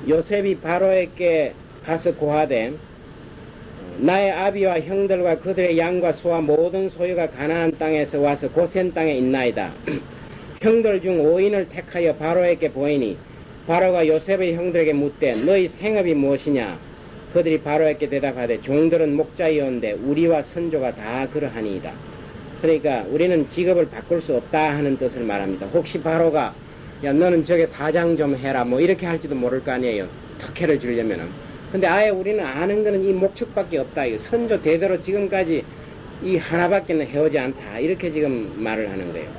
요셉이 바로에게 가서 고하되 나의 아비와 형들과 그들의 양과 소와 모든 소유가 가나안 땅에서 와서 고센 땅에 있나이다. 형들 중 5인을 택하여 바로에게 보이니 바로가 요셉의 형들에게 묻되 너희 생업이 무엇이냐? 그들이 바로에게 대답하되 종들은 목자이온데 우리와 선조가 다 그러하니이다. 그러니까 우리는 직업을 바꿀 수 없다 하는 뜻을 말합니다. 혹시 바로가 야 너는 저게 사장 좀 해라 뭐 이렇게 할지도 모를 거 아니에요. 특혜를 주려면은. 근데 아예 우리는 아는 거는 이 목축밖에 없다. 이거 선조 대대로 지금까지 이 하나밖에는 해오지 않다. 이렇게 지금 말을 하는 거예요.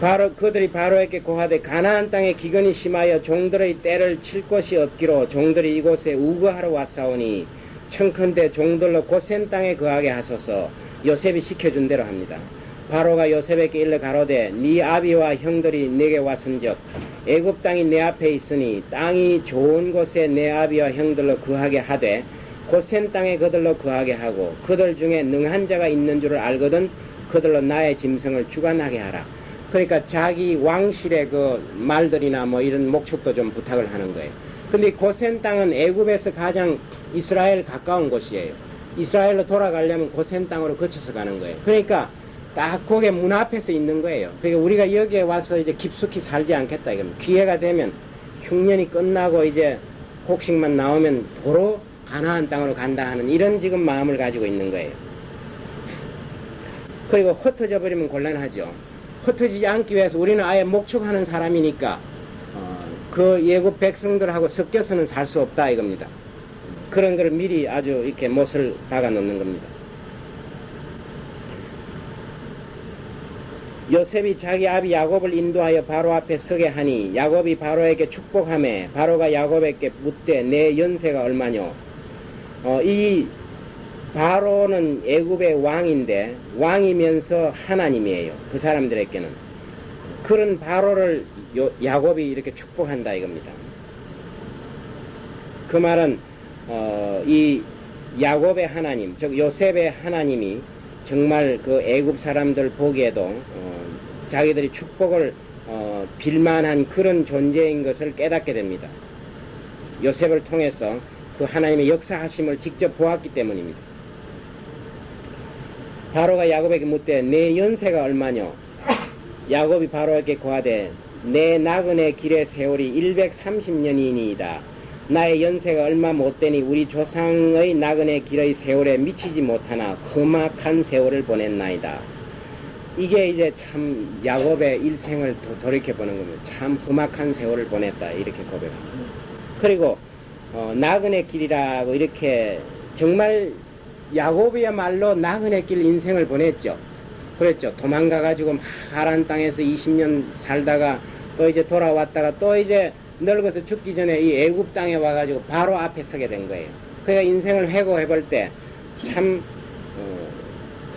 바로 그들이 바로에게 고하되 가나안 땅에 기근이 심하여 종들의 때를 칠 곳이 없기로 종들이 이곳에 우거하러 왔사오니 청컨대 종들로 고센 땅에 거하게 하소서. 요셉이 시켜준 대로 합니다. 바로가 요셉에게 일러 가로되 네 아비와 형들이 내게 왔은즉 애굽 땅이 내 앞에 있으니 땅이 좋은 곳에 내 아비와 형들로 거하게 하되 고센 땅에 그들로 거하게 하고 그들 중에 능한 자가 있는 줄을 알거든 그들로 나의 짐승을 주관하게 하라. 그러니까 자기 왕실의 그 말들이나 뭐 이런 목축도 좀 부탁을 하는 거예요. 근데 고센 땅은 애굽에서 가장 이스라엘 가까운 곳이에요. 이스라엘로 돌아가려면 고센 땅으로 거쳐서 가는 거예요. 그러니까 딱 거기 문 앞에서 있는 거예요. 그러니까 우리가 여기에 와서 이제 깊숙이 살지 않겠다 이겁니다. 기회가 되면 흉년이 끝나고 이제 곡식만 나오면 도로 가나안 땅으로 간다 하는 이런 지금 마음을 가지고 있는 거예요. 그리고 흩어져 버리면 곤란하죠. 흩어지지 않기 위해서 우리는 아예 목축하는 사람이니까 그 예국 백성들하고 섞여서는 살 수 없다 이겁니다. 그런 걸 미리 아주 이렇게 못을 박아 놓는 겁니다. 요셉이 자기 아비 야곱을 인도하여 바로 앞에 서게 하니 야곱이 바로에게 축복하매 바로가 야곱에게 묻되 내 연세가 얼마뇨? 이 바로는 애굽의 왕인데 왕이면서 하나님이에요. 그 사람들에게는. 그런 바로를 야곱이 이렇게 축복한다 이겁니다. 그 말은 이 야곱의 하나님, 즉 요셉의 하나님이 정말 그 애굽 사람들 보기에도 자기들이 축복을 빌만한 그런 존재인 것을 깨닫게 됩니다. 요셉을 통해서 그 하나님의 역사하심을 직접 보았기 때문입니다. 바로가 야곱에게 묻되 내 연세가 얼마뇨? 야곱이 바로에게 고하되 내 나그네 길의 세월이 130년이니이다. 나의 연세가 얼마 못되니 우리 조상의 나그네 길의 세월에 미치지 못하나 험악한 세월을 보냈나이다. 이게 이제 참 야곱의 일생을 돌이켜보는 겁니다. 참 험악한 세월을 보냈다 이렇게 고백합니다. 그리고 나그네 길이라고 이렇게 정말 야곱이야말로 나그네 길 인생을 보냈죠. 그랬죠. 도망가가지고 하란 땅에서 20년 살다가 또 이제 돌아왔다가 또 이제 늙어서 죽기 전에 이 애굽 땅에 와가지고 바로 앞에 서게 된 거예요. 그래서 인생을 회고해 볼 때 참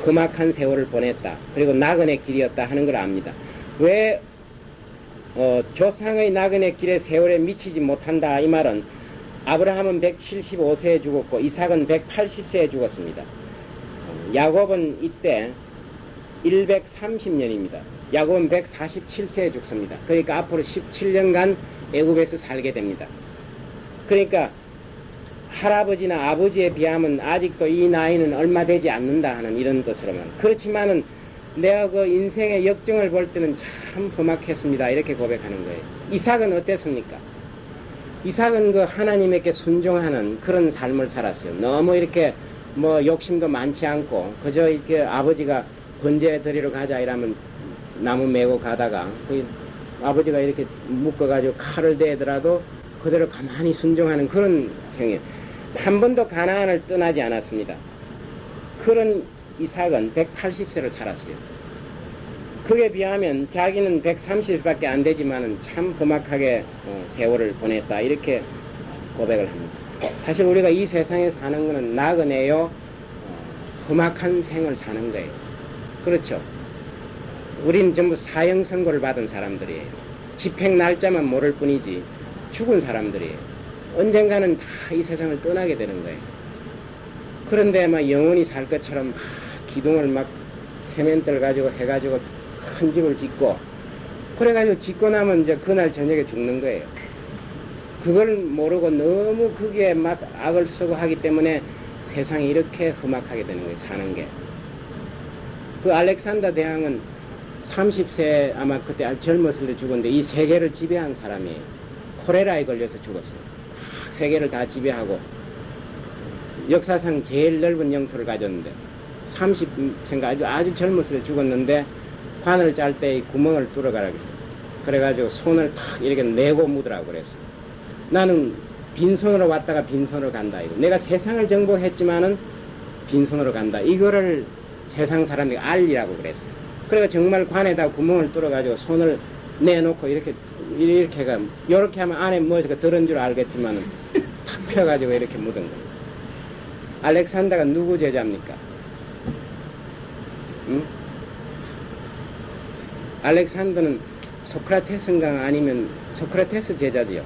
험악한 세월을 보냈다. 그리고 나그네 길이었다 하는 걸 압니다. 왜 조상의 나그네 길의 세월에 미치지 못한다 이 말은 아브라함은 175세에 죽었고 이삭은 180세에 죽었습니다. 야곱은 이때 130년입니다. 야곱은 147세에 죽습니다. 그러니까 앞으로 17년간 애굽에서 살게 됩니다. 그러니까 할아버지나 아버지에 비하면 아직도 이 나이는 얼마 되지 않는다 하는 이런 뜻으로만. 그렇지만은 내가 그 인생의 역정을 볼 때는 참 험악했습니다. 이렇게 고백하는 거예요. 이삭은 어땠습니까? 이삭은 그 하나님에게 순종하는 그런 삶을 살았어요. 너무 이렇게 뭐 욕심도 많지 않고 그저 이렇게 아버지가 번제 드리러 가자 이러면 나무 메고 가다가 그 아버지가 이렇게 묶어가지고 칼을 대더라도 그대로 가만히 순종하는 그런 형이에요. 한 번도 가나안을 떠나지 않았습니다. 그런 이삭은 180세를 살았어요. 그에 비하면 자기는 130밖에 안 되지만은 참 험악하게 세월을 보냈다 이렇게 고백을 합니다. 사실 우리가 이 세상에 사는 것은 나그네요 험악한 생을 사는 거예요. 그렇죠. 우린 전부 사형 선고를 받은 사람들이에요. 집행 날짜만 모를 뿐이지 죽은 사람들이에요. 언젠가는 다 이 세상을 떠나게 되는 거예요. 그런데 막 영원히 살 것처럼 막 기둥을 막 세면들 가지고 해가지고 큰 집을 짓고, 그래가지고 짓고 나면 이제 그날 저녁에 죽는 거예요. 그걸 모르고 너무 거기에 막 악을 쓰고 하기 때문에 세상이 이렇게 험악하게 되는 거예요, 사는 게. 그 알렉산더 대왕은 30세 아마 그때 젊었을 때 죽었는데 이 세계를 지배한 사람이에요. 콜레라에 걸려서 죽었어요. 세계를 다 지배하고 역사상 제일 넓은 영토를 가졌는데 30세인가 아주 젊었을 때 죽었는데 관을 짤 때 구멍을 뚫어가라고 그래가지고 손을 탁 이렇게 내고 묻으라고 그랬어요. 나는 빈손으로 왔다가 빈손으로 간다. 이거. 내가 세상을 정복했지만은 빈손으로 간다. 이거를 세상 사람들이 알리라고 그랬어요. 그래서 정말 관에다 구멍을 뚫어가지고 손을 내놓고 이렇게가, 요렇게 하면 안에 뭐가 들은 줄 알겠지만은 탁 펴가지고 이렇게 묻은 거예요. 알렉산더가 누구 제자입니까? 응? 알렉산더는 소크라테스인가 아니면 소크라테스 제자지요.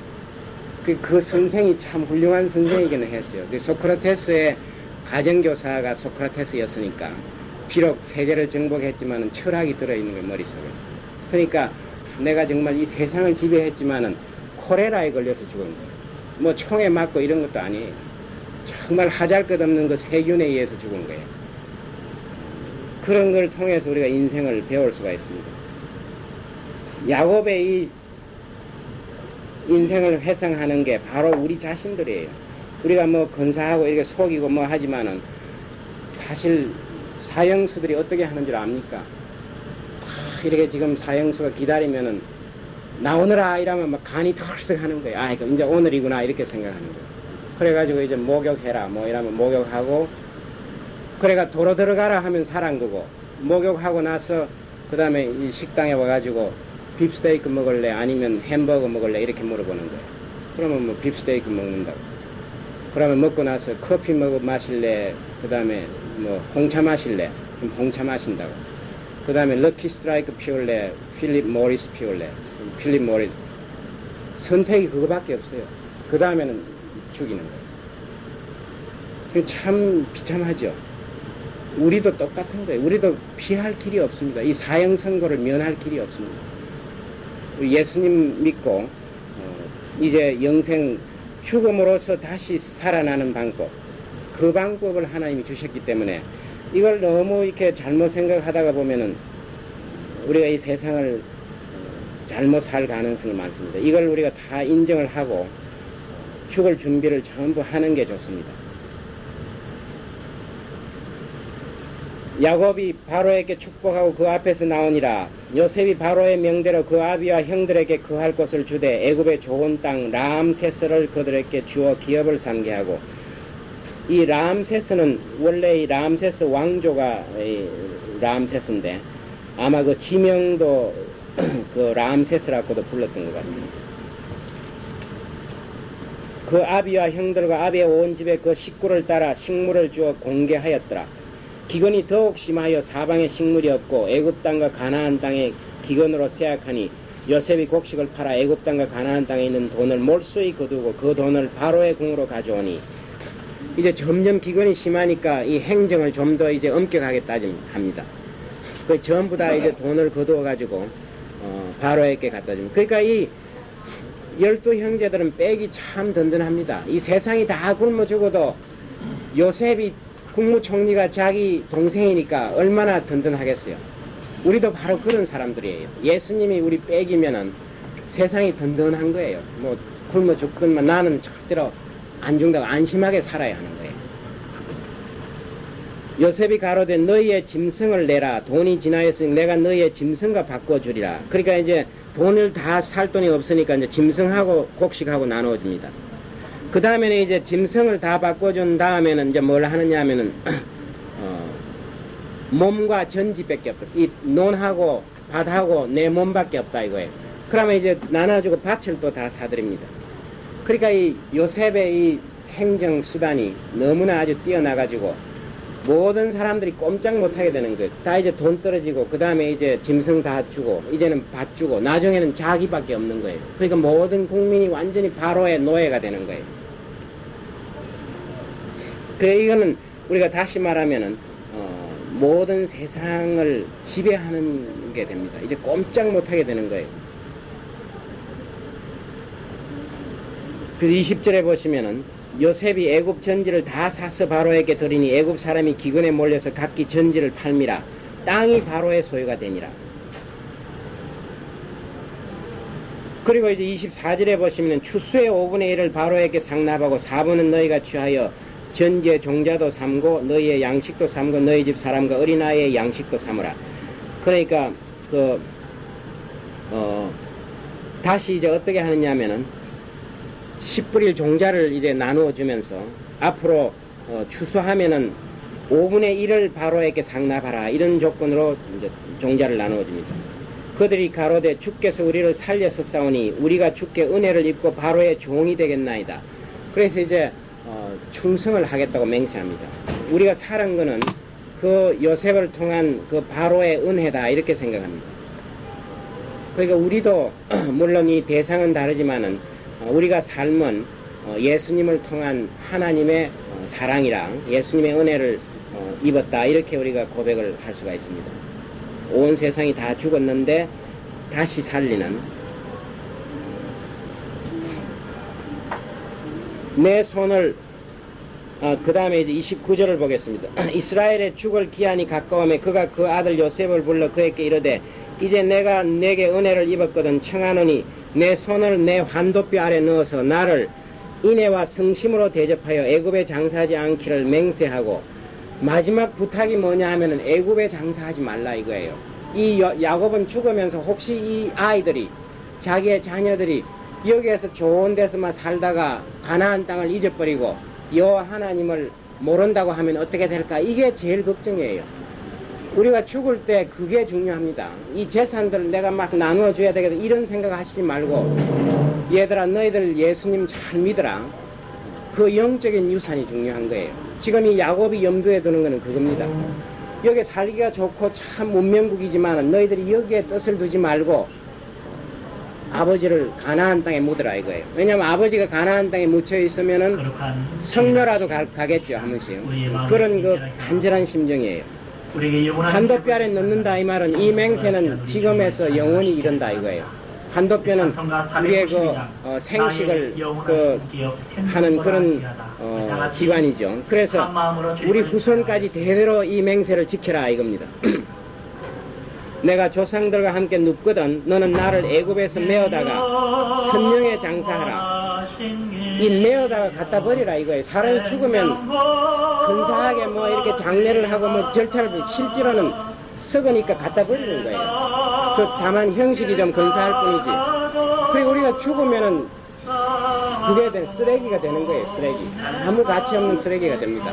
그 선생이 참 훌륭한 선생이기는 했어요. 그 소크라테스의 가정교사가 소크라테스였으니까 비록 세계를 정복했지만은 철학이 들어있는 거예요, 머릿속에. 그러니까 내가 정말 이 세상을 지배했지만은 콜레라에 걸려서 죽은 거예요. 뭐 총에 맞고 이런 것도 아니에요. 정말 하잘것없는 그 세균에 의해서 죽은 거예요. 그런 걸 통해서 우리가 인생을 배울 수가 있습니다. 야곱의 이 인생을 회상하는 게 바로 우리 자신들이에요. 우리가 뭐 건사하고 이렇게 속이고 뭐 하지만은 사실 사형수들이 어떻게 하는 줄 압니까? 이렇게 지금 사형수가 기다리면은 나오느라 이러면 막 간이 털썩 하는 거예요. 아, 이제 오늘이구나 이렇게 생각하는 거예요. 그래가지고 이제 목욕해라 뭐 이러면 목욕하고, 그래가 도로 들어가라 하면 사란 거고, 목욕하고 나서 그 다음에 이 식당에 와가지고 빕스테이크 먹을래 아니면 햄버거 먹을래 이렇게 물어보는 거예요. 그러면 뭐 빕스테이크 먹는다고. 그러면 먹고 나서 커피 마실래, 그 다음에 뭐 홍차 마실래, 그럼 홍차 마신다고. 그 다음에 럭키 스트라이크 피울래, 필립 모리스 피울래, 필립 모리스. 선택이 그거밖에 없어요. 그 다음에는 죽이는 거예요. 참 비참하죠. 우리도 똑같은 거예요. 우리도 피할 길이 없습니다. 이 사형 선고를 면할 길이 없습니다. 예수님 믿고 이제 영생 죽음으로써 다시 살아나는 방법, 그 방법을 하나님이 주셨기 때문에 이걸 너무 이렇게 잘못 생각하다가 보면은 우리가 이 세상을 잘못 살 가능성이 많습니다. 이걸 우리가 다 인정을 하고 죽을 준비를 전부 하는 게 좋습니다. 야곱이 바로에게 축복하고 그 앞에서 나오니라. 요셉이 바로의 명대로 그 아비와 형들에게 거할 곳을 주되 애굽의 좋은 땅 람세스를 그들에게 주어 기업을 삼게 하고, 이 람세스는 원래 이 람세스 왕조가 람세스인데 아마 그 지명도 그 람세스라고도 불렀던 것 같아요. 그 아비와 형들과 아비의 온 집에 그 식구를 따라 식물을 주어 공개하였더라. 기근이 더욱 심하여 사방에 식물이 없고 애굽 땅과 가나안 땅에 기근으로 쇠약하니 요셉이 곡식을 팔아 애굽 땅과 가나안 땅에 있는 돈을 몰수히 거두고 그 돈을 바로의 궁으로 가져오니, 이제 점점 기근이 심하니까 이 행정을 좀 더 이제 엄격하게 합니다. 그 전부 다 이제 돈을 거두어 가지고 바로에게 갖다 줍니다. 그러니까 이 12형제들은 빽이 참 든든합니다. 이 세상이 다 굶어 죽어도 요셉이 국무총리가 자기 동생이니까 얼마나 든든하겠어요. 우리도 바로 그런 사람들이에요. 예수님이 우리 빽이면은 세상이 든든한 거예요. 뭐 굶어 죽건만 나는 절대로 안 죽는다고 안심하게 살아야 하는 거예요. 요셉이 가로되 너희의 짐승을 내라. 돈이 지나였으니 내가 너희의 짐승과 바꿔주리라. 그러니까 이제 돈을 다 살 돈이 없으니까 이제 짐승하고 곡식하고 나눠줍니다. 그 다음에는 이제 짐승을 다 바꿔준 다음에는 이제 뭘 하느냐 하면은, 몸과 전지밖에 없다. 이 논하고 밭하고 내 몸밖에 없다 이거예요. 그러면 이제 나눠주고 밭을 또 다 사드립니다. 그러니까 이 요셉의 이 행정 수단이 너무나 아주 뛰어나가지고 모든 사람들이 꼼짝 못하게 되는 거예요. 다 이제 돈 떨어지고, 그 다음에 이제 짐승 다 주고, 이제는 밭 주고, 나중에는 자기밖에 없는 거예요. 그러니까 모든 국민이 완전히 바로의 노예가 되는 거예요. 이거는 우리가 다시 말하면은 모든 세상을 지배하는 게 됩니다. 이제 꼼짝 못하게 되는 거예요. 그 20절에 보시면은 요셉이 애굽 전지를 다 사서 바로에게 드리니 애굽 사람이 기근에 몰려서 각기 전지를 팔미라. 땅이 바로의 소유가 되니라. 그리고 이제 24절에 보시면 추수의 5분의 1을 바로에게 상납하고 4분은 너희가 취하여 전지의 종자도 삼고 너희의 양식도 삼고 너희 집 사람과 어린아이의 양식도 삼으라. 그러니까 다시 이제 어떻게 하느냐면은 10불일 종자를 이제 나누어 주면서 앞으로 추수하면은 5분의 1을 바로에게 상납하라. 이런 조건으로 이제 종자를 나누어 줍니다. 그들이 가로되 주께서 우리를 살려서 싸우니 우리가 주께 은혜를 입고 바로의 종이 되겠나이다. 그래서 이제 충성을 하겠다고 맹세합니다. 우리가 살은 거는 그 요셉을 통한 그 바로의 은혜다 이렇게 생각합니다. 그러니까 우리도 물론 이 대상은 다르지만은 우리가 삶은 예수님을 통한 하나님의 사랑이랑 예수님의 은혜를 입었다 이렇게 우리가 고백을 할 수가 있습니다. 온 세상이 다 죽었는데 다시 살리는 내 손을 그 다음에 이제 29절을 보겠습니다. 이스라엘의 죽을 기한이 가까우며 그가 그 아들 요셉을 불러 그에게 이르되 이제 내가 내게 은혜를 입었거든 청하노니 내 손을 내 환도뼈 아래 넣어서 나를 인애와 성심으로 대접하여 애굽에 장사하지 않기를 맹세하고 마지막 부탁이 뭐냐 하면은 애굽에 장사하지 말라 이거예요. 이 야곱은 죽으면서 혹시 이 아이들이 자기의 자녀들이 여기에서 좋은 데서만 살다가 가나안 땅을 잊어버리고 여호와 하나님을 모른다고 하면 어떻게 될까? 이게 제일 걱정이에요. 우리가 죽을 때 그게 중요합니다. 이 재산들을 내가 막 나누어 줘야 되겠다 이런 생각 하시지 말고 얘들아 너희들 예수님 잘 믿어라. 그 영적인 유산이 중요한 거예요. 지금 이 야곱이 염두에 두는 것은 그겁니다. 여기 살기가 좋고 참 문명국이지만 너희들이 여기에 뜻을 두지 말고 아버지를 가나안 땅에 묻으라 이거예요. 왜냐하면 아버지가 가나안 땅에 묻혀 있으면은 성묘라도 가겠죠 한 번씩. 그런 그 간절한 심정이에요. 환도뼈 아래 넣는다 이 말은 이 맹세는 지금에서 영원히 이른다 이거예요. 환도뼈는 우리의 그 생식을 하는 그런 기관이죠. 그래서 우리 후손까지 대대로 이 맹세를 지켜라 이겁니다. 내가 조상들과 함께 눕거든 너는 나를 애굽에서 메어다가 선명에 장사하라. 이 메어다가 갖다 버리라 이거예요. 사람이 죽으면 근사하게 뭐 이렇게 장례를 하고 뭐 절차를 실제로는 썩으니까 갖다 버리는 거예요. 다만 형식이 좀 근사할 뿐이지. 그리고 우리가 죽으면은 그게 쓰레기가 되는 거예요. 쓰레기. 아무 가치 없는 쓰레기가 됩니다.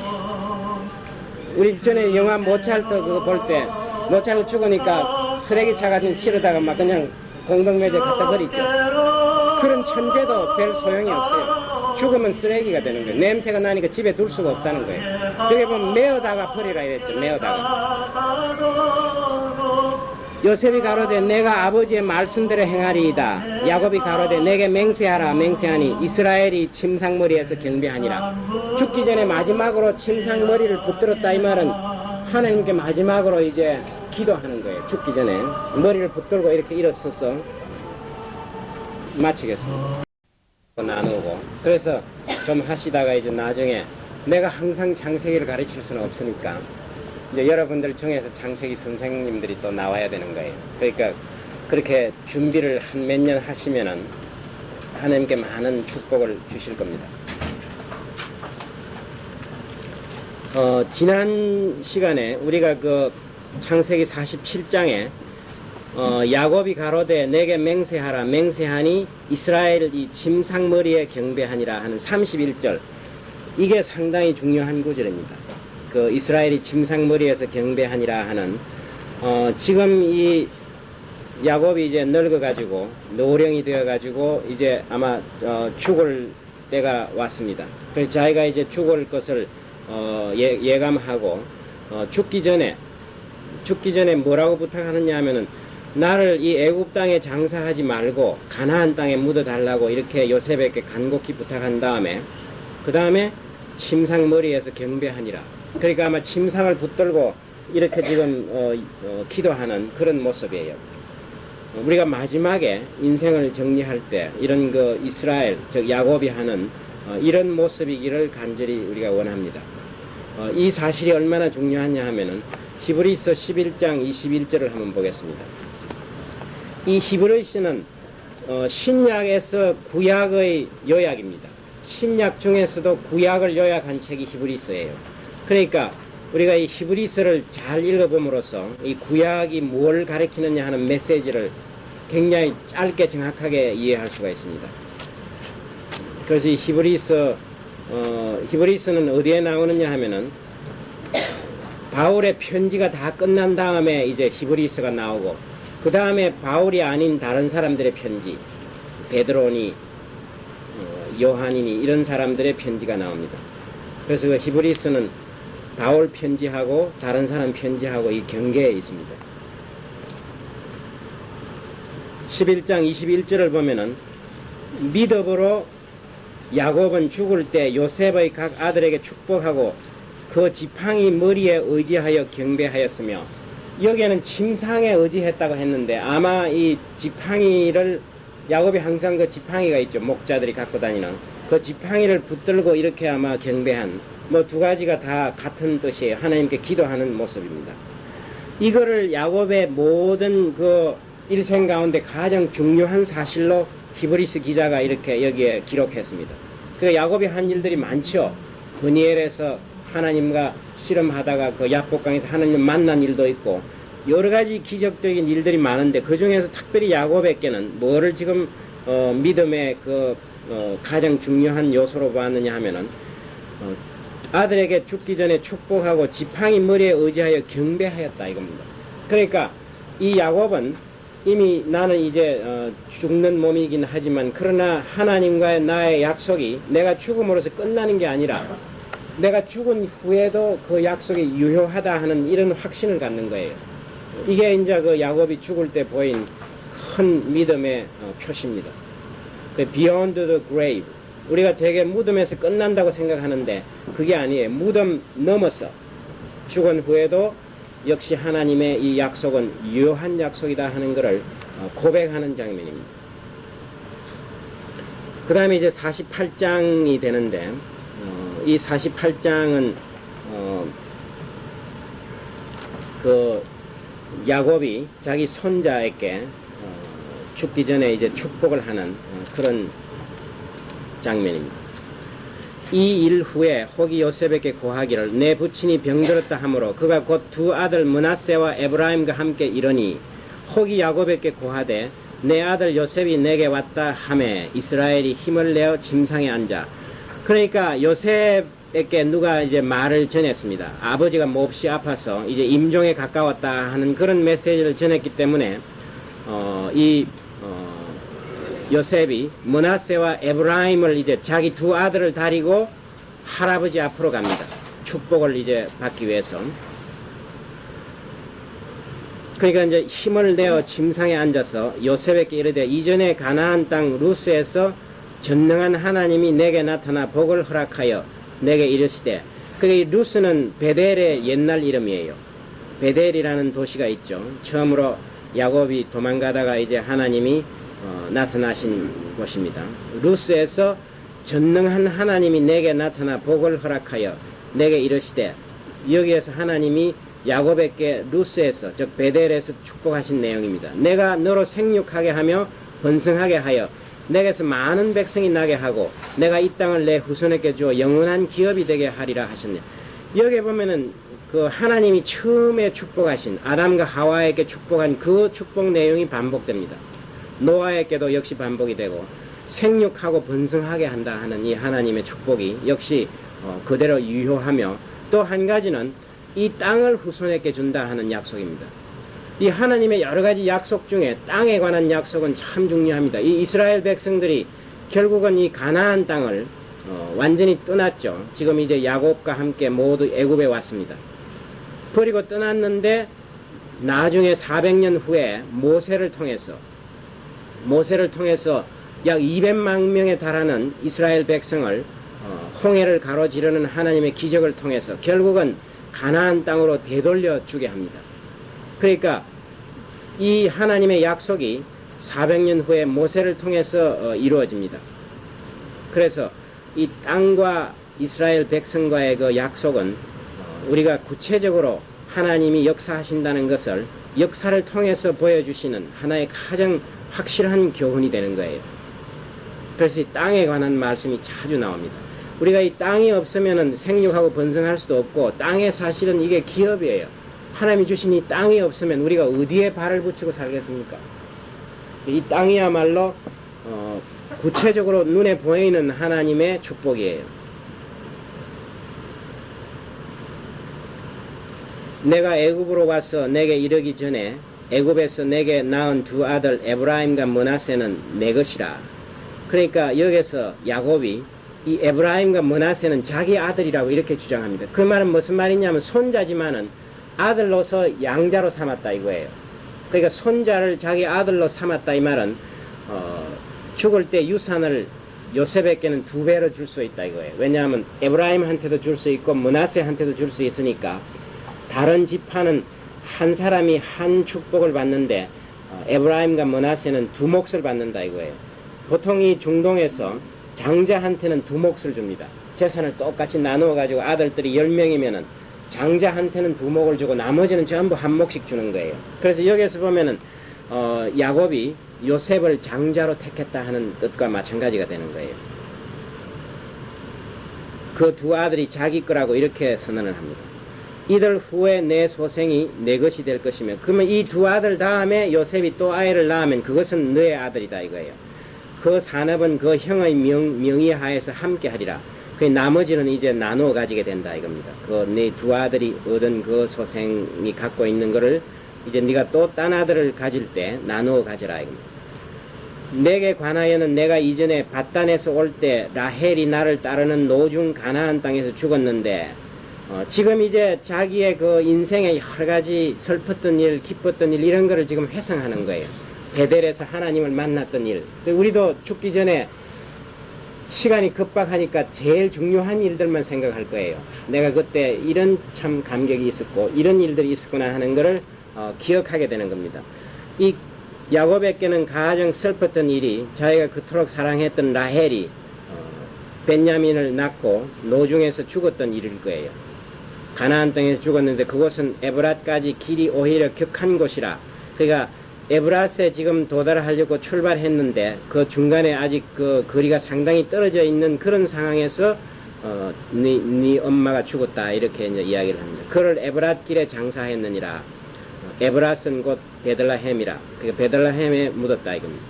우리 전에 영화 모차르트 그거 볼 때 모차르트 죽으니까 쓰레기차 같은 실어다가 막 그냥 공동묘지에 갖다 버리죠. 그런 천재도 별 소용이 없어요. 죽으면 쓰레기가 되는 거예요. 냄새가 나니까 집에 둘 수가 없다는 거예요. 여기 보면 메어다가 버리라 이랬죠. 메어다가. 요셉이 가로되 내가 아버지의 말씀대로 행하리이다. 야곱이 가로되 내게 맹세하라. 맹세하니 이스라엘이 침상머리에서 경배하니라. 죽기 전에 마지막으로 침상머리를 붙들었다 이 말은 하나님께 마지막으로 이제 기도하는 거예요. 죽기 전에 머리를 붙들고 이렇게 일어서서 마치겠습니다. 나누고 그래서 좀 하시다가 이제 나중에 내가 항상 창세기를 가르칠 수는 없으니까 이제 여러분들 중에서 창세기 선생님들이 또 나와야 되는 거예요. 그러니까 그렇게 준비를 한 몇 년 하시면은 하나님께 많은 축복을 주실 겁니다. 지난 시간에 우리가 그 창세기 47장에 야곱이 가로되 내게 맹세하라. 맹세하니 이스라엘이 침상머리에 경배하니라 하는 31절. 이게 상당히 중요한 구절입니다. 그 이스라엘이 침상머리에서 경배하니라 하는 지금 이 야곱이 이제 늙어가지고 노령이 되어가지고 이제 아마 죽을 때가 왔습니다. 그래서 자기가 이제 죽을 것을 예감하고 죽기 전에 뭐라고 부탁하느냐 하면은 나를 이 애굽 땅에 장사하지 말고 가나안 땅에 묻어달라고 이렇게 요셉에게 간곡히 부탁한 다음에 그 다음에 침상머리에서 경배하니라. 그러니까 아마 침상을 붙들고 이렇게 지금 기도하는 그런 모습이에요. 우리가 마지막에 인생을 정리할 때 이런 그 이스라엘 즉 야곱이 하는 이런 모습이기를 간절히 우리가 원합니다. 이 사실이 얼마나 중요하냐 하면은 히브리서 11장 21절을 한번 보겠습니다. 이 히브리서는 신약에서 구약의 요약입니다. 신약 중에서도 구약을 요약한 책이 히브리서예요. 그러니까 우리가 이 히브리서를 잘 읽어봄으로써 이 구약이 뭘 가리키느냐 하는 메시지를 굉장히 짧게 정확하게 이해할 수가 있습니다. 그래서 이 히브리서는 어디에 나오느냐 하면은 바울의 편지가 다 끝난 다음에 이제 히브리서가 나오고 그 다음에 바울이 아닌 다른 사람들의 편지, 베드로니, 요한이니 이런 사람들의 편지가 나옵니다. 그래서 그 히브리서는 바울 편지하고 다른 사람 편지하고 이 경계에 있습니다. 11장 21절을 보면은 미덕으로 야곱은 죽을 때 요셉의 각 아들에게 축복하고 그 지팡이 머리에 의지하여 경배하였으며, 여기에는 침상에 의지했다고 했는데 아마 이 지팡이를 야곱이 항상 그 지팡이가 있죠. 목자들이 갖고 다니는 그 지팡이를 붙들고 이렇게 아마 경배한 뭐 두 가지가 다 같은 뜻이에요. 하나님께 기도하는 모습입니다. 이거를 야곱의 모든 그 일생 가운데 가장 중요한 사실로 히브리서 기자가 이렇게 여기에 기록했습니다. 그 야곱이 한 일들이 많죠. 브니엘에서 하나님과 씨름하다가 그 약복강에서 하나님 만난 일도 있고 여러 가지 기적적인 일들이 많은데 그 중에서 특별히 야곱에게는 뭐를 지금 믿음의 그 가장 중요한 요소로 봤느냐 하면은 아들에게 죽기 전에 축복하고 지팡이 머리에 의지하여 경배하였다 이겁니다. 그러니까 이 야곱은 이미 나는 이제 죽는 몸이긴 하지만 그러나 하나님과의 나의 약속이 내가 죽음으로써 끝나는 게 아니라 내가 죽은 후에도 그 약속이 유효하다 하는 이런 확신을 갖는 거예요. 이게 이제 그 야곱이 죽을 때 보인 큰 믿음의 표시입니다. 그 Beyond the grave. 우리가 되게 무덤에서 끝난다고 생각하는데 그게 아니에요. 무덤 넘어서 죽은 후에도 역시 하나님의 이 약속은 유효한 약속이다 하는 것을 고백하는 장면입니다. 그 다음에 이제 48장이 되는데 이 48장은 그 야곱이 자기 손자에게 죽기 전에 이제 축복을 하는 그런 장면입니다. 이 일 후에 혹이 요셉에게 고하기를 내 부친이 병들었다 하므로 그가 곧 두 아들 므낫세와 에브라임과 함께 이르니 혹이 야곱에게 고하되 내 아들 요셉이 내게 왔다 하매 이스라엘이 힘을 내어 침상에 앉아. 그러니까 요셉에게 누가 이제 말을 전했습니다. 아버지가 몹시 아파서 이제 임종에 가까웠다 하는 그런 메시지를 전했기 때문에 요셉이 므낫세와 에브라임을 이제 자기 두 아들을 다리고 할아버지 앞으로 갑니다. 축복을 이제 받기 위해서. 그러니까 이제 힘을 내어 침상에 앉아서 요셉에게 이르되 이전에 가나안 땅 루스에서 전능한 하나님이 내게 나타나 복을 허락하여 내게 이르시되, 그게 루스는 베델의 옛날 이름이에요. 베델이라는 도시가 있죠. 처음으로 야곱이 도망가다가 이제 하나님이 나타나신 곳입니다. 루스에서 전능한 하나님이 내게 나타나 복을 허락하여 내게 이르시되, 여기에서 하나님이 야곱에게 루스에서 즉 베델에서 축복하신 내용입니다. 내가 너로 생육하게 하며 번성하게 하여 내게서 많은 백성이 나게 하고 내가 이 땅을 내 후손에게 주어 영원한 기업이 되게 하리라 하셨네. 여기 보면은 그 하나님이 처음에 축복하신 아담과 하와에게 축복한 그 축복 내용이 반복됩니다. 노아에게도 역시 반복이 되고 생육하고 번성하게 한다 하는 이 하나님의 축복이 역시 그대로 유효하며, 또 한 가지는 이 땅을 후손에게 준다 하는 약속입니다. 이 하나님의 여러 가지 약속 중에 땅에 관한 약속은 참 중요합니다. 이 이스라엘 백성들이 결국은 이 가나안 땅을 완전히 떠났죠. 지금 이제 야곱과 함께 모두 애굽에 왔습니다. 그리고 떠났는데 나중에 400년 후에 모세를 통해서 약 200만 명에 달하는 이스라엘 백성을 홍해를 가로지르는 하나님의 기적을 통해서 결국은 가나안 땅으로 되돌려 주게 합니다. 그러니까 이 하나님의 약속이 400년 후에 모세를 통해서 이루어집니다. 그래서 이 땅과 이스라엘 백성과의 그 약속은 우리가 구체적으로 하나님이 역사하신다는 것을 역사를 통해서 보여주시는 하나의 가장 확실한 교훈이 되는 거예요. 그래서 이 땅에 관한 말씀이 자주 나옵니다. 우리가 이 땅이 없으면 생육하고 번성할 수도 없고, 땅에 사실은 이게 기업이에요. 하나님이 주신 이 땅이 없으면 우리가 어디에 발을 붙이고 살겠습니까? 이 땅이야말로 구체적으로 눈에 보이는 하나님의 축복이에요. 내가 애굽으로 와서 내게 이르기 전에 애굽에서 내게 낳은 두 아들 에브라임과 므낫세는 내 것이라. 그러니까 여기서 야곱이 이 에브라임과 므낫세는 자기 아들이라고 이렇게 주장합니다. 그 말은 무슨 말이냐면 손자지만은 아들로서 양자로 삼았다 이거예요. 그러니까 손자를 자기 아들로 삼았다 이 말은 죽을 때 유산을 요셉에게는 2배로 줄 수 있다 이거예요. 왜냐하면 에브라임한테도 줄 수 있고 므낫세한테도 줄 수 있으니까. 다른 지파는 한 사람이 한 축복을 받는데 에브라임과 므낫세는 2 몫을 받는다 이거예요. 보통 이 중동에서 장자한테는 2 몫을 줍니다. 재산을 똑같이 나누어 가지고 아들들이 10명이면은 장자한테는 2 몫을 주고 나머지는 전부 1 몫씩 주는 거예요. 그래서 여기에서 보면은 야곱이 요셉을 장자로 택했다 하는 뜻과 마찬가지가 되는 거예요. 그 2 아들이 자기 거라고 이렇게 선언을 합니다. 이들 후에 내 소생이 내 것이 될 것이며, 그러면 이 2 아들 다음에 요셉이 또 아이를 낳으면 그것은 너의 아들이다 이거예요. 그 산업은 그 형의 명의 하에서 함께 하리라. 그 나머지는 이제 나누어 가지게 된다 이겁니다. 그 네 2 아들이 얻은 그 소생이 갖고 있는 거를 이제 네가 또 딴 아들을 가질 때 나누어 가져라 이겁니다. 내게 관하여는 내가 이전에 밧단에서 올 때 라헬이 나를 따르는 노중 가나안 땅에서 죽었는데, 지금 이제 자기의 그 인생의 여러 가지 슬펐던 일, 기뻤던 일 이런 거를 지금 회상하는 거예요. 베델에서 하나님을 만났던 일. 우리도 죽기 전에 시간이 급박하니까 제일 중요한 일들만 생각할 거예요. 내가 그때 이런 참 감격이 있었고 이런 일들이 있었구나 하는 거를 기억하게 되는 겁니다. 이 야곱에게는 가장 슬펐던 일이 자기가 그토록 사랑했던 라헬이 벤야민을 낳고 노중에서 죽었던 일일 거예요. 가나안 땅에서 죽었는데 그곳은 에브랏까지 길이 오히려 격한 곳이라. 그러니까 에브랏에 지금 도달하려고 출발했는데 그 중간에 아직 그 거리가 상당히 떨어져 있는 그런 상황에서 네 엄마가 죽었다 이렇게 이제 이야기를 합니다. 그를 에브랏 길에 장사했느니라. 에브랏은 곧 베들레헴이라. 그러니까 베들레헴에 묻었다 이겁니다.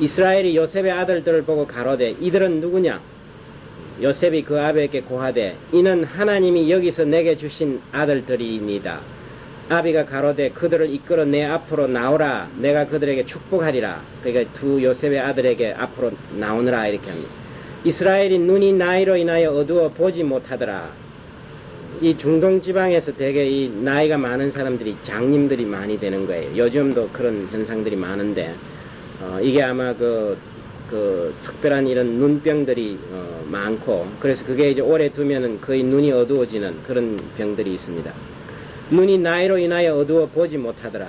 이스라엘이 요셉의 아들들을 보고 가로되 이들은 누구냐? 요셉이 그 아비에게 고하되 이는 하나님이 여기서 내게 주신 아들들이니이다. 아비가 가로되 그들을 이끌어 내 앞으로 나오라. 내가 그들에게 축복하리라. 그러니까 2 요셉의 아들에게 앞으로 나오느라 이렇게 합니다. 이스라엘이 눈이 나이로 인하여 어두워 보지 못하더라. 이 중동 지방에서 되게 이 나이가 많은 사람들이 장님들이 많이 되는 거예요. 요즘도 그런 현상들이 많은데 이게 아마 그 특별한 이런 눈병들이 많고, 그래서 그게 이제 오래 두면은 거의 눈이 어두워지는 그런 병들이 있습니다. 눈이 나이로 인하여 어두워 보지 못하더라.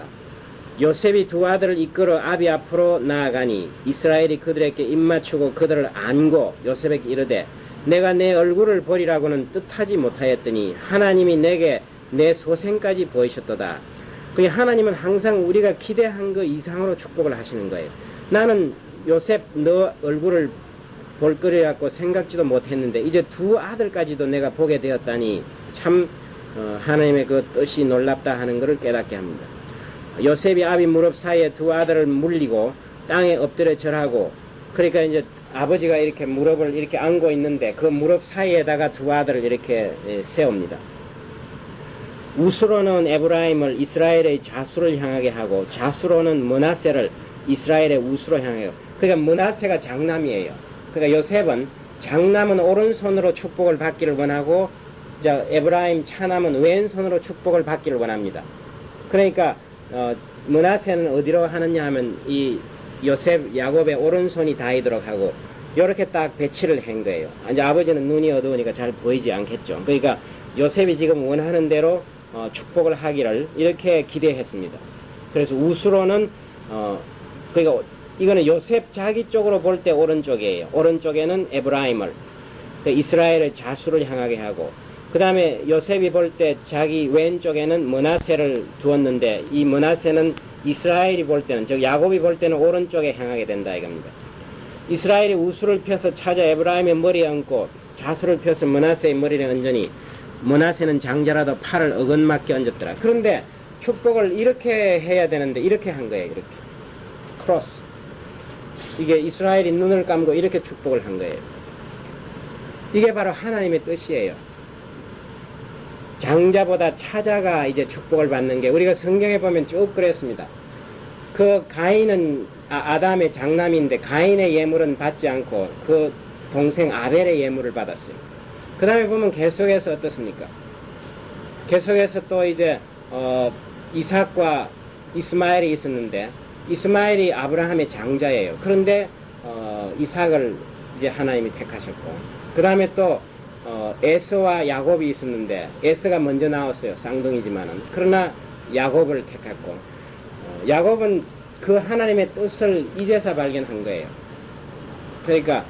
요셉이 2 아들을 이끌어 아비 앞으로 나아가니 이스라엘이 그들에게 입맞추고 그들을 안고 요셉에게 이르되 내가 내 얼굴을 보리라고는 뜻하지 못하였더니 하나님이 내게 내 소생까지 보이셨도다. 그게 하나님은 항상 우리가 기대한 그 이상으로 축복을 하시는 거예요. 나는 요셉 너 얼굴을 볼 거리라고 생각지도 못했는데 이제 2 아들까지도 내가 보게 되었다니 참 하나님의 그 뜻이 놀랍다 하는 것을 깨닫게 합니다. 요셉이 아비 무릎 사이에 2 아들을 물리고 땅에 엎드려 절하고, 그러니까 이제 아버지가 이렇게 무릎을 이렇게 안고 있는데 그 무릎 사이에다가 2 아들을 이렇게 세웁니다. 우스로는 에브라임을 이스라엘의 좌수를 향하게 하고 좌수로는 므낫세를 이스라엘의 우수로 향해요. 그러니까 므낫세가 장남이에요. 그러니까 요셉은 장남은 오른손으로 축복을 받기를 원하고 에브라임 차남은 왼손으로 축복을 받기를 원합니다. 그러니까 므낫세는 어디로 하느냐 하면 이 요셉 야곱의 오른손이 닿이도록 하고 이렇게 딱 배치를 한 거예요. 이제 아버지는 눈이 어두우니까 잘 보이지 않겠죠. 그러니까 요셉이 지금 원하는 대로 축복을 하기를 이렇게 기대했습니다. 그래서 우수로는 그러니까 이거는 요셉 자기 쪽으로 볼 때 오른쪽이에요. 오른쪽에는 에브라임을 그 이스라엘의 자수를 향하게 하고, 그 다음에 요셉이 볼 때 자기 왼쪽에는 므낫세를 두었는데, 이 므낫세는 이스라엘이 볼 때는, 즉 야곱이 볼 때는 오른쪽에 향하게 된다 이겁니다. 이스라엘이 우수를 펴서 찾아 에브라임의 머리에 얹고 자수를 펴서 므낫세의 머리에 얹으니 므낫세는 장자라도 팔을 어긋맞게 얹었더라. 그런데 축복을 이렇게 해야 되는데 이렇게 한 거예요. 이렇게 크로스. 이게 이스라엘이 눈을 감고 이렇게 축복을 한 거예요. 이게 바로 하나님의 뜻이에요. 장자보다 차자가 이제 축복을 받는 게, 우리가 성경에 보면 쭉 그랬습니다. 그 가인은 아담의 장남인데 가인의 예물은 받지 않고 그 동생 아벨의 예물을 받았어요. 그 다음에 보면 계속해서 어떻습니까? 계속해서 또 이제 이삭과 이스마엘이 있었는데, 이스마엘이 아브라함의 장자예요. 그런데 이삭을 이제 하나님이 택하셨고, 그 다음에 또 에서와 야곱이 있었는데 에서가 먼저 나왔어요. 쌍둥이지만은. 그러나 야곱을 택했고, 야곱은 그 하나님의 뜻을 이제서 발견한 거예요. 그러니까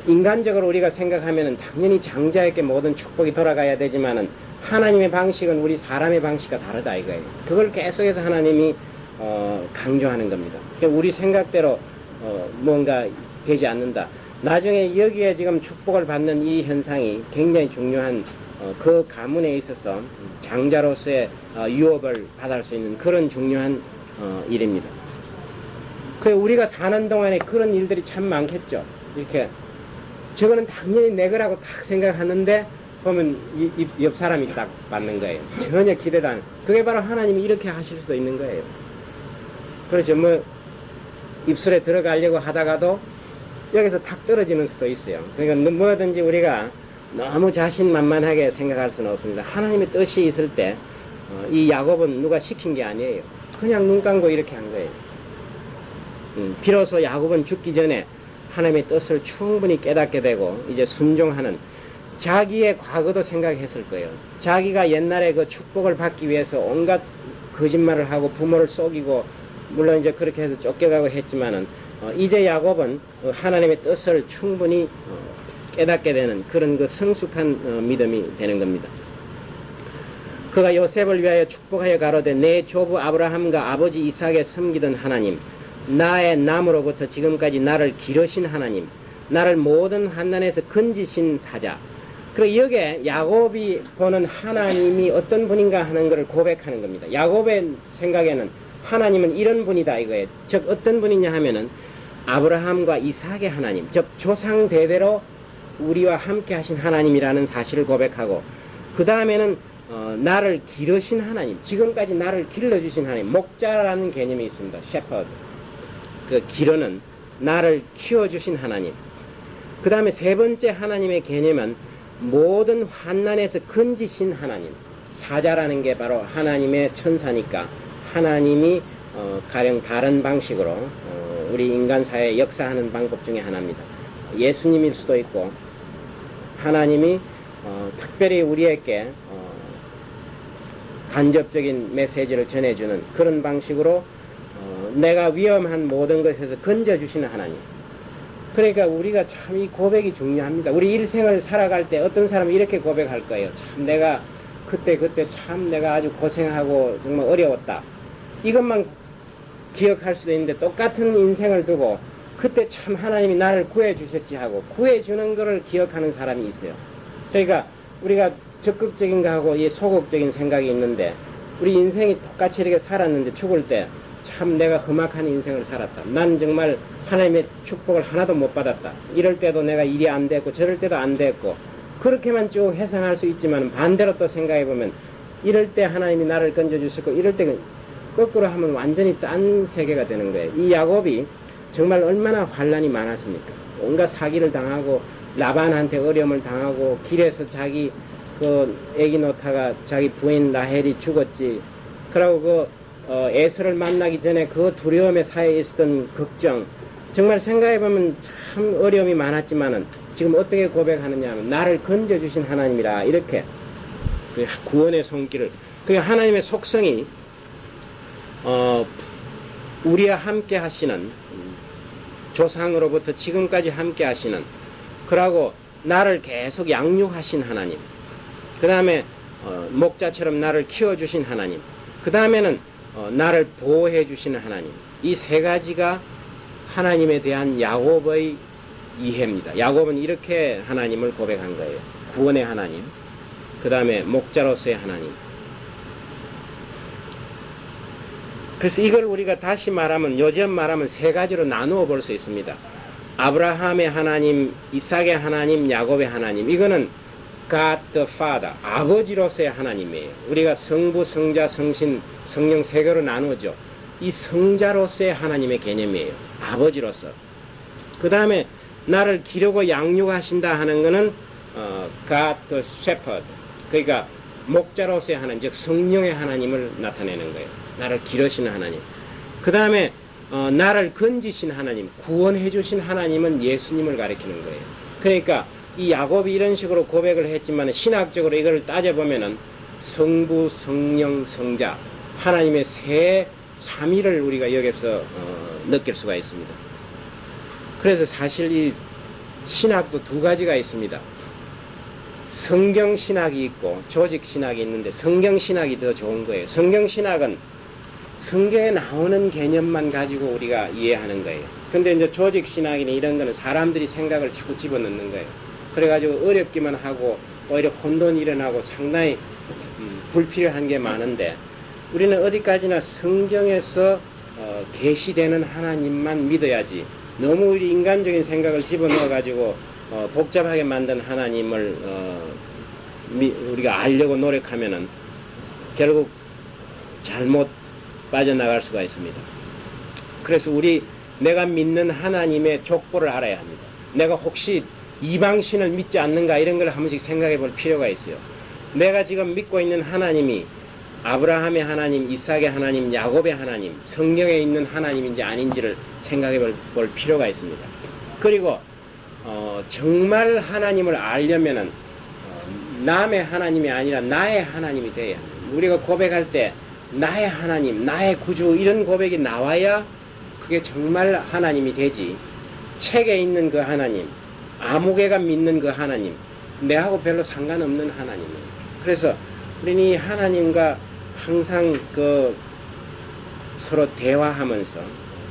인간적으로 우리가 생각하면은 당연히 장자에게 모든 축복이 돌아가야 되지만은 하나님의 방식은 우리 사람의 방식과 다르다 이거예요. 그걸 계속해서 하나님이 강조하는 겁니다. 그러니까 우리 생각대로 뭔가 되지 않는다. 나중에 여기에 지금 축복을 받는 이 현상이 굉장히 중요한 그 가문에 있어서 장자로서의 유업을 받을 수 있는 그런 중요한 일입니다. 그 우리가 사는 동안에 그런 일들이 참 많겠죠. 이렇게 저거는 당연히 내 거라고 딱 생각하는데 보면 옆 사람이 딱 맞는 거예요. 전혀 기대도 안. 그게 바로 하나님이 이렇게 하실 수도 있는 거예요. 그렇죠. 뭐 입술에 들어가려고 하다가도 여기서 탁 떨어지는 수도 있어요. 그러니까 뭐든지 우리가 너무 자신만만하게 생각할 수는 없습니다. 하나님의 뜻이 있을 때 이 야곱은 누가 시킨 게 아니에요. 그냥 눈 감고 이렇게 한 거예요. 비로소 야곱은 죽기 전에 하나님의 뜻을 충분히 깨닫게 되고 이제 순종하는, 자기의 과거도 생각했을 거예요. 자기가 옛날에 그 축복을 받기 위해서 온갖 거짓말을 하고 부모를 속이고, 물론 이제 그렇게 해서 쫓겨가고 했지만은 이제 야곱은 하나님의 뜻을 충분히 깨닫게 되는 그런 그 성숙한 믿음이 되는 겁니다. 그가 요셉을 위하여 축복하여 가로되 내 조부 아브라함과 아버지 이삭에 섬기던 하나님, 나의 남으로부터 지금까지 나를 기르신 하나님, 나를 모든 환난에서 건지신 사자. 그리고 여기에 야곱이 보는 하나님이 어떤 분인가 하는 것을 고백하는 겁니다. 야곱의 생각에는 하나님은 이런 분이다 이거예요. 즉 어떤 분이냐 하면은 아브라함과 이삭의 하나님, 즉 조상 대대로 우리와 함께 하신 하나님이라는 사실을 고백하고, 그 다음에는 나를 기르신 하나님, 지금까지 나를 길러주신 하나님, 목자라는 개념이 있습니다. shepherd. 그 기르는, 나를 키워주신 하나님. 그 다음에 세 번째 하나님의 개념은 모든 환난에서 건지신 하나님. 사자라는 게 바로 하나님의 천사니까 하나님이 가령 다른 방식으로 우리 인간 사회에 역사하는 방법 중에 하나입니다. 예수님일 수도 있고, 하나님이 특별히 우리에게 간접적인 메시지를 전해주는 그런 방식으로 내가 위험한 모든 것에서 건져주시는 하나님. 그러니까 우리가 참 이 고백이 중요합니다. 우리 일생을 살아갈 때 어떤 사람은 이렇게 고백할 거예요. 참 내가 그때 참 내가 아주 고생하고 정말 어려웠다. 이것만 기억할 수도 있는데 똑같은 인생을 두고 그때 참 하나님이 나를 구해주셨지 하고 구해주는 것을 기억하는 사람이 있어요. 그러니까 우리가 적극적인 거하고 이 소극적인 생각이 있는데, 우리 인생이 똑같이 이렇게 살았는데 죽을 때 참 내가 험악한 인생을 살았다. 난 정말 하나님의 축복을 하나도 못 받았다. 이럴 때도 내가 일이 안 됐고 저럴 때도 안 됐고, 그렇게만 쭉 해석할 수 있지만 반대로 또 생각해보면 이럴 때 하나님이 나를 건져주셨고 이럴 때 거꾸로 하면 완전히 딴 세계가 되는 거예요. 이 야곱이 정말 얼마나 환난이 많았습니까? 온갖 사기를 당하고 라반한테 어려움을 당하고 길에서 자기 그 애기 놓다가 자기 부인 라헬이 죽었지. 그러고 그 에서를 만나기 전에 그 두려움의 사이에 있었던 걱정, 정말 생각해보면 참 어려움이 많았지만은 지금 어떻게 고백하느냐 하면 나를 건져주신 하나님이라 이렇게 그 구원의 손길을. 그 하나님의 속성이 우리와 함께 하시는, 조상으로부터 지금까지 함께 하시는, 그러고 나를 계속 양육하신 하나님, 그 다음에 목자처럼 나를 키워주신 하나님, 그 다음에는 나를 보호해 주시는 하나님, 이 세 가지가 하나님에 대한 야곱의 이해입니다. 야곱은 이렇게 하나님을 고백한 거예요. 구원의 하나님, 그 다음에 목자로서의 하나님. 그래서 이걸 우리가 다시 말하면, 요즘 말하면 세 가지로 나누어 볼 수 있습니다. 아브라함의 하나님, 이삭의 하나님, 야곱의 하나님. 이거는 God the Father, 아버지로서의 하나님이에요. 우리가 성부, 성자, 성신, 성령 세 개로 나누죠. 이 성자로서의 하나님의 개념이에요. 아버지로서. 그 다음에 나를 기르고 양육하신다 하는 것은 God the Shepherd, 그러니까 목자로서의 하나님, 즉 성령의 하나님을 나타내는 거예요. 나를 기르시는 하나님. 그 다음에 나를 건지신 하나님, 구원해 주신 하나님은 예수님을 가리키는 거예요. 그러니까 이 야곱이 이런 식으로 고백을 했지만 신학적으로 이걸 따져보면은 성부, 성령, 성자, 하나님의 세 삼위를 우리가 여기서 느낄 수가 있습니다. 그래서 사실 이 신학도 두 가지가 있습니다. 성경신학이 있고 조직신학이 있는데 성경신학이 더 좋은 거예요. 성경신학은 성경에 나오는 개념만 가지고 우리가 이해하는 거예요. 근데 이제 조직신학이나 이런 거는 사람들이 생각을 자꾸 집어넣는 거예요. 그래가지고 어렵기만 하고 오히려 혼돈이 일어나고 상당히 불필요한 게 많은데, 우리는 어디까지나 성경에서 계시되는 하나님만 믿어야지, 너무 우리 인간적인 생각을 집어넣어가지고 복잡하게 만든 하나님을 우리가 알려고 노력하면은 결국 잘못 빠져나갈 수가 있습니다. 그래서 내가 믿는 하나님의 족보를 알아야 합니다. 내가 혹시 이방신을 믿지 않는가, 이런 걸 한 번씩 생각해 볼 필요가 있어요. 내가 지금 믿고 있는 하나님이 아브라함의 하나님, 이삭의 하나님, 야곱의 하나님, 성경에 있는 하나님인지 아닌지를 생각해 볼 필요가 있습니다. 그리고 정말 하나님을 알려면은 남의 하나님이 아니라 나의 하나님이 돼야 합니다. 우리가 고백할 때 나의 하나님, 나의 구주, 이런 고백이 나와야 그게 정말 하나님이 되지, 책에 있는 그 하나님, 아무개가 믿는 그 하나님, 내하고 별로 상관없는 하나님이에요. 그래서 우리는 이 하나님과 항상 서로 대화하면서,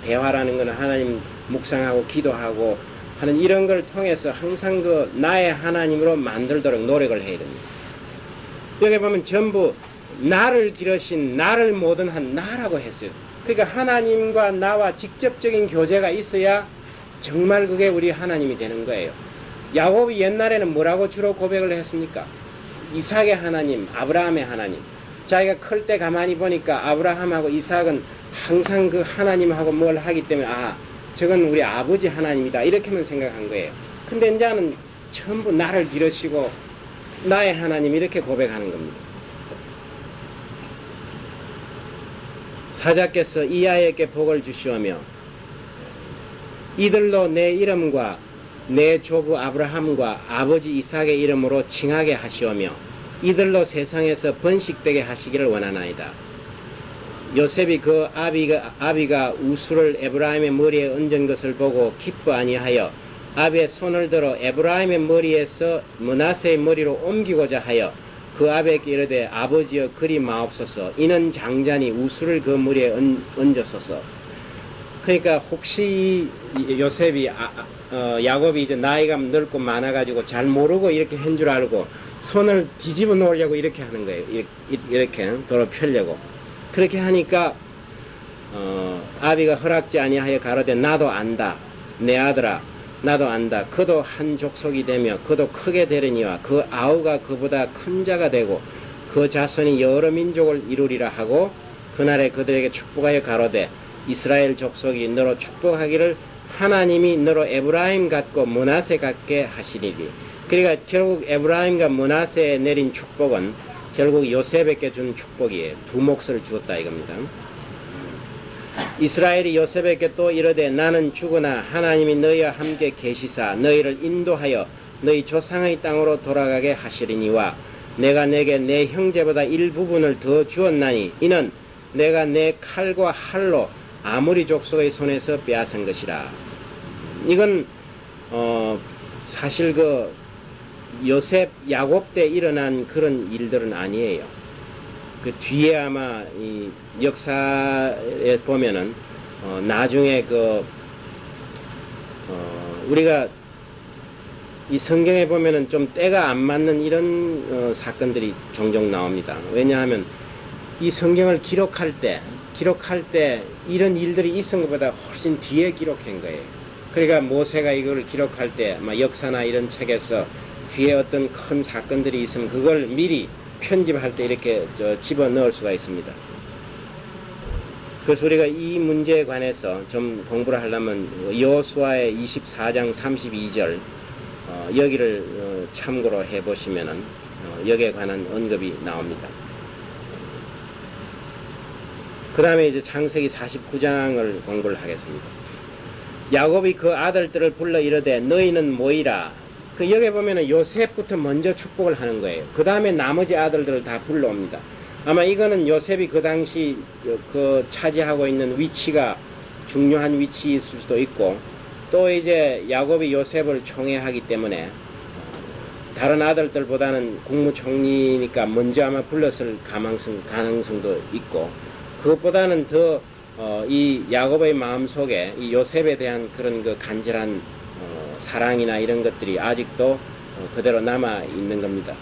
대화라는 것은 하나님 묵상하고 기도하고 하는 이런 걸 통해서 항상 나의 하나님으로 만들도록 노력을 해야 됩니다. 여기 보면 전부 나를 기르신, 나를 모든 한 나라고 했어요. 그러니까 하나님과 나와 직접적인 교제가 있어야 정말 그게 우리 하나님이 되는 거예요. 야곱이 옛날에는 뭐라고 주로 고백을 했습니까? 이삭의 하나님, 아브라함의 하나님. 자기가 클 때 가만히 보니까 아브라함하고 이삭은 항상 그 하나님하고 뭘 하기 때문에 저건 우리 아버지 하나님이다, 이렇게만 생각한 거예요. 근데 이제는 전부 나를 기르시고 나의 하나님, 이렇게 고백하는 겁니다. 사자께서 이 아이에게 복을 주시오며 이들로 내 이름과 내 조부 아브라함과 아버지 이삭의 이름으로 칭하게 하시오며 이들로 세상에서 번식되게 하시기를 원하나이다. 요셉이 그 아비가 우수를 에브라임의 머리에 얹은 것을 보고 기뻐 아니하여 아비의 손을 들어 에브라임의 머리에서 므낫세의 머리로 옮기고자 하여 그 아비에게 이르되 아버지여 그리 마옵소서, 이는 장자니 우수를 그 머리에 얹었소서. 그러니까 혹시 요셉이 야곱이 이제 나이가 늙고 많아가지고 잘 모르고 이렇게 한 줄 알고 손을 뒤집어 놓으려고 이렇게 하는 거예요. 이렇게 도로 펴려고. 그렇게 하니까 아비가 허락지 아니하여 가로되 나도 안다, 내 아들아 나도 안다. 그도 한 족속이 되며 그도 크게 되려니와 그 아우가 그보다 큰 자가 되고 그 자손이 여러 민족을 이루리라 하고 그날에 그들에게 축복하여 가로되 이스라엘 족속이 너로 축복하기를 하나님이 너로 에브라임 같고 므낫세 같게 하시리니. 그러니까 결국 에브라임과 므낫세에 내린 축복은 결국 요셉에게 준 축복이에요. 두 몫을 주었다 이겁니다. 이스라엘이 요셉에게 또 이르되 나는 죽으나 하나님이 너희와 함께 계시사 너희를 인도하여 너희 조상의 땅으로 돌아가게 하시리니와 내가 내게 내 형제보다 일부분을 더 주었나니 이는 내가 내 칼과 활로 아모리 족속의 손에서 빼앗은 것이라. 이건 사실 그 요셉 야곱 때 일어난 그런 일들은 아니에요. 그 뒤에 아마 이 역사에 보면은 나중에 그 우리가 이 성경에 보면은 좀 때가 안 맞는 이런 사건들이 종종 나옵니다. 왜냐하면 이 성경을 기록할 때 이런 일들이 있은 것보다 훨씬 뒤에 기록한 거예요. 그러니까 모세가 이걸 기록할 때 역사나 이런 책에서 뒤에 어떤 큰 사건들이 있으면 그걸 미리 편집할 때 이렇게 집어넣을 수가 있습니다. 그래서 우리가 이 문제에 관해서 좀 공부를 하려면 여호수아의 24장 32절 여기를 참고로 해보시면은 여기에 관한 언급이 나옵니다. 그 다음에 이제 창세기 49장을 공부를 하겠습니다. 야곱이 그 아들들을 불러 이르되 너희는 모이라. 그 여기 보면은 요셉부터 먼저 축복을 하는 거예요. 그 다음에 나머지 아들들을 다 불러옵니다. 아마 이거는 요셉이 그 당시 그 차지하고 있는 위치가 중요한 위치일 수도 있고, 또 이제 야곱이 요셉을 총애하기 때문에 다른 아들들보다는 국무총리니까 먼저 아마 불렀을 가능성도 있고, 그것보다는 더 이 야곱의 마음 속에 이 요셉에 대한 그런 그 간절한 사랑이나 이런 것들이 아직도 그대로 남아 있는 겁니다.